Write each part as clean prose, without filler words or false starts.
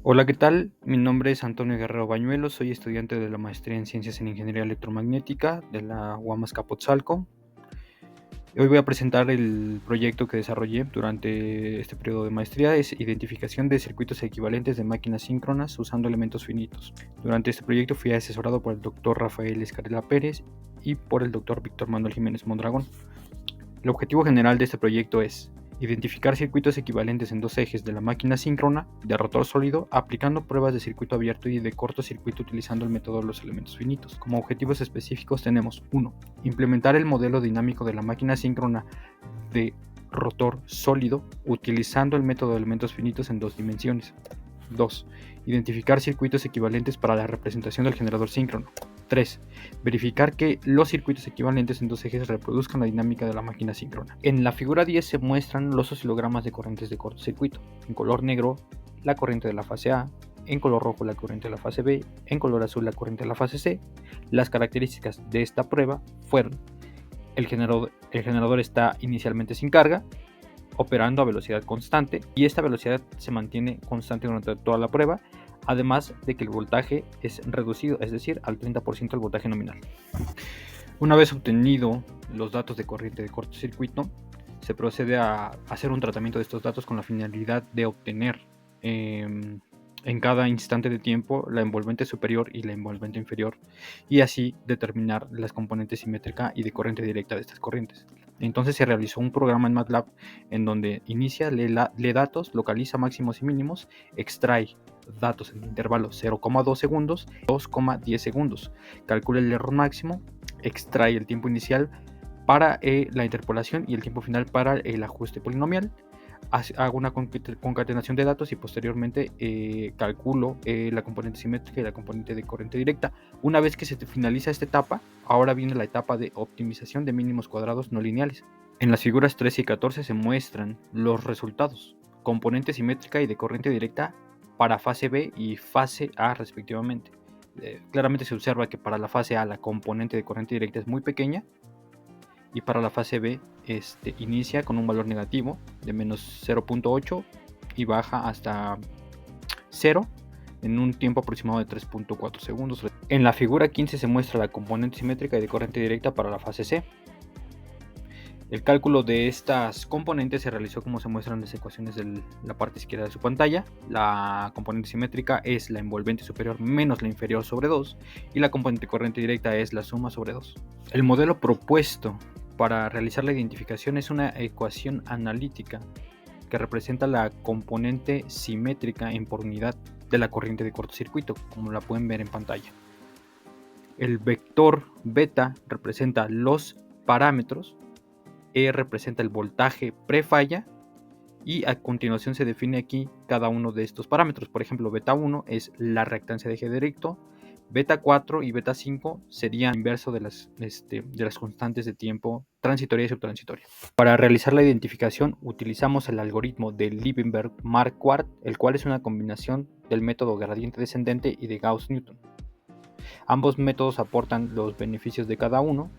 Hola, ¿qué tal? Mi nombre es Antonio Guerrero Bañuelos, soy estudiante de la maestría en Ciencias en Ingeniería Electromagnética de la UAM Azcapotzalco. Hoy voy a presentar el proyecto que desarrollé durante este periodo de maestría, es identificación de circuitos equivalentes de máquinas síncronas usando elementos finitos. Durante este proyecto fui asesorado por el Dr. Rafael Escarela Pérez y por el Dr. Víctor Manuel Jiménez Mondragón. El objetivo general de este proyecto es identificar circuitos equivalentes en dos ejes de la máquina síncrona de rotor sólido aplicando pruebas de circuito abierto y de cortocircuito utilizando el método de los elementos finitos. Como objetivos específicos tenemos 1. Implementar el modelo dinámico de la máquina síncrona de rotor sólido utilizando el método de elementos finitos en dos dimensiones. 2. Identificar circuitos equivalentes para la representación del generador síncrono. 3. Verificar que los circuitos equivalentes en dos ejes reproduzcan la dinámica de la máquina síncrona. En la figura 10 se muestran los oscilogramas de corrientes de cortocircuito. En color negro, la corriente de la fase A, en color rojo la corriente de la fase B, en color azul la corriente de la fase C. Las características de esta prueba fueron: el generador está inicialmente sin carga, operando a velocidad constante, y esta velocidad se mantiene constante durante toda la prueba, además de que el voltaje es reducido, es decir, al 30% del voltaje nominal. Una vez obtenido los datos de corriente de cortocircuito, se procede a hacer un tratamiento de estos datos con la finalidad de obtener en cada instante de tiempo la envolvente superior y la envolvente inferior, y así determinar las componentes simétrica y de corriente directa de estas corrientes. Entonces se realizó un programa en MATLAB en donde inicia, lee datos, localiza máximos y mínimos, extrae datos en el intervalo 0,2 segundos, 2,10 segundos, calcula el error máximo, extrae el tiempo inicial para la interpolación y el tiempo final para el ajuste polinomial. Hago una concatenación de datos y posteriormente calculo la componente simétrica y la componente de corriente directa. Una vez que se finaliza esta etapa, ahora viene la etapa de optimización de mínimos cuadrados no lineales. En las figuras 13 y 14 se muestran los resultados, componente simétrica y de corriente directa para fase B y fase A respectivamente. Claramente se observa que para la fase A la componente de corriente directa es muy pequeña, y para la fase B inicia con un valor negativo de menos 0.8 y baja hasta 0 en un tiempo aproximado de 3.4 segundos. En la figura 15 se muestra la componente simétrica y de corriente directa para la fase C. El cálculo de estas componentes se realizó como se muestran en las ecuaciones de la parte izquierda de su pantalla. La componente simétrica es la envolvente superior menos la inferior sobre 2 y la componente corriente directa es la suma sobre 2. El modelo propuesto para realizar la identificación es una ecuación analítica que representa la componente simétrica en por unidad de la corriente de cortocircuito, como la pueden ver en pantalla. El vector beta representa los parámetros, E representa el voltaje prefalla, y a continuación se define aquí cada uno de estos parámetros. Por ejemplo, beta 1 es la reactancia de eje directo, beta 4 y beta 5 serían inverso de las constantes de tiempo transitoria y subtransitoria. Para realizar la identificación utilizamos el algoritmo de Liebenberg-Marquardt, el cual es una combinación del método gradiente descendente y de Gauss-Newton. Ambos métodos aportan los beneficios de cada uno,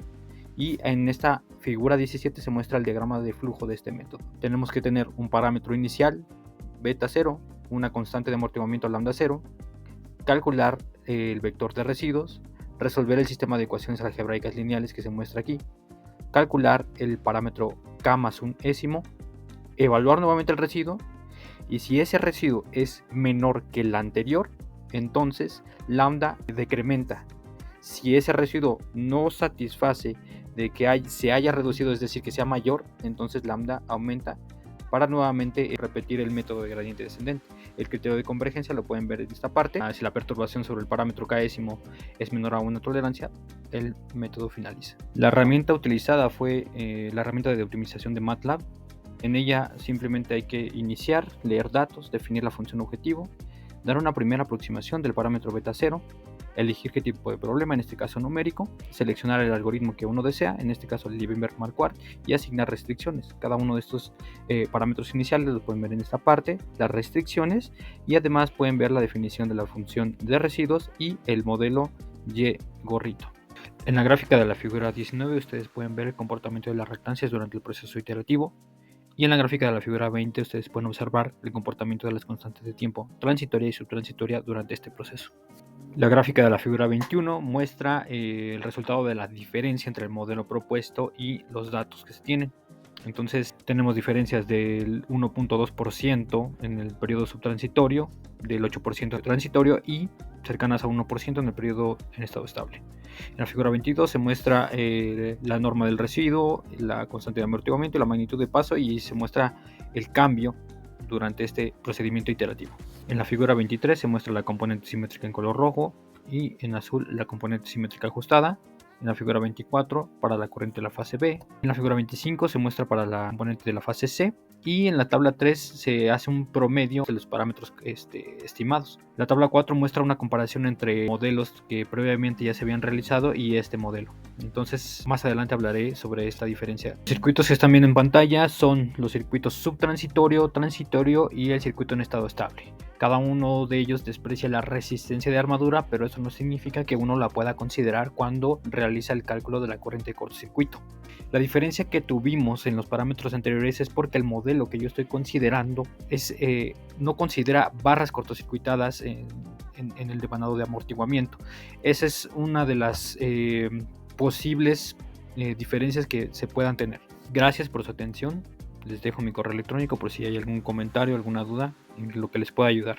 y en esta figura 17 se muestra el diagrama de flujo de este método. Tenemos que tener un parámetro inicial, beta 0, una constante de amortiguamiento lambda 0, calcular el vector de residuos, resolver el sistema de ecuaciones algebraicas lineales que se muestra aquí, calcular el parámetro k más un ésimo, evaluar nuevamente el residuo, y si ese residuo es menor que el anterior, entonces lambda decrementa. Si ese residuo no satisface de que se haya reducido, es decir, que sea mayor, entonces lambda aumenta para nuevamente repetir el método de gradiente descendente. El criterio de convergencia lo pueden ver en esta parte. Si la perturbación sobre el parámetro késimo es menor a una tolerancia, el método finaliza. La herramienta utilizada fue la herramienta de optimización de MATLAB. En ella simplemente hay que iniciar, leer datos, definir la función objetivo, dar una primera aproximación del parámetro beta 0, elegir qué tipo de problema, en este caso numérico, seleccionar el algoritmo que uno desea, en este caso el Liebenberg-Marquardt, y asignar restricciones. Cada uno de estos parámetros iniciales los pueden ver en esta parte, las restricciones, y además pueden ver la definición de la función de residuos y el modelo Y-gorrito. En la gráfica de la figura 19 ustedes pueden ver el comportamiento de las reactancias durante el proceso iterativo. Y en la gráfica de la figura 20 ustedes pueden observar el comportamiento de las constantes de tiempo transitoria y subtransitoria durante este proceso. La gráfica de la figura 21 muestra el resultado de la diferencia entre el modelo propuesto y los datos que se tienen. Entonces tenemos diferencias del 1.2% en el periodo subtransitorio, del 8% transitorio y cercanas a 1% en el periodo en estado estable. En la figura 22 se muestra la norma del residuo, la constante de amortiguamiento, la magnitud de paso, y se muestra el cambio durante este procedimiento iterativo. En la figura 23 se muestra la componente simétrica en color rojo y en azul la componente simétrica ajustada. En la figura 24 para la corriente de la fase B. En la figura 25 se muestra para la componente de la fase C. Y en la tabla 3 se hace un promedio de los parámetros estimados. La tabla 4 muestra una comparación entre modelos que previamente ya se habían realizado y este modelo. Entonces más adelante hablaré sobre esta diferencia. Los circuitos que están viendo en pantalla son los circuitos subtransitorio, transitorio y el circuito en estado estable. Cada uno de ellos desprecia la resistencia de armadura, pero eso no significa que uno la pueda considerar cuando realiza el cálculo de la corriente de cortocircuito. La diferencia que tuvimos en los parámetros anteriores es porque el modelo que yo estoy considerando no considera barras cortocircuitadas en el devanado de amortiguamiento. Esa es una de las posibles diferencias que se puedan tener. Gracias por su atención. Les dejo mi correo electrónico por si hay algún comentario, alguna duda en lo que les pueda ayudar.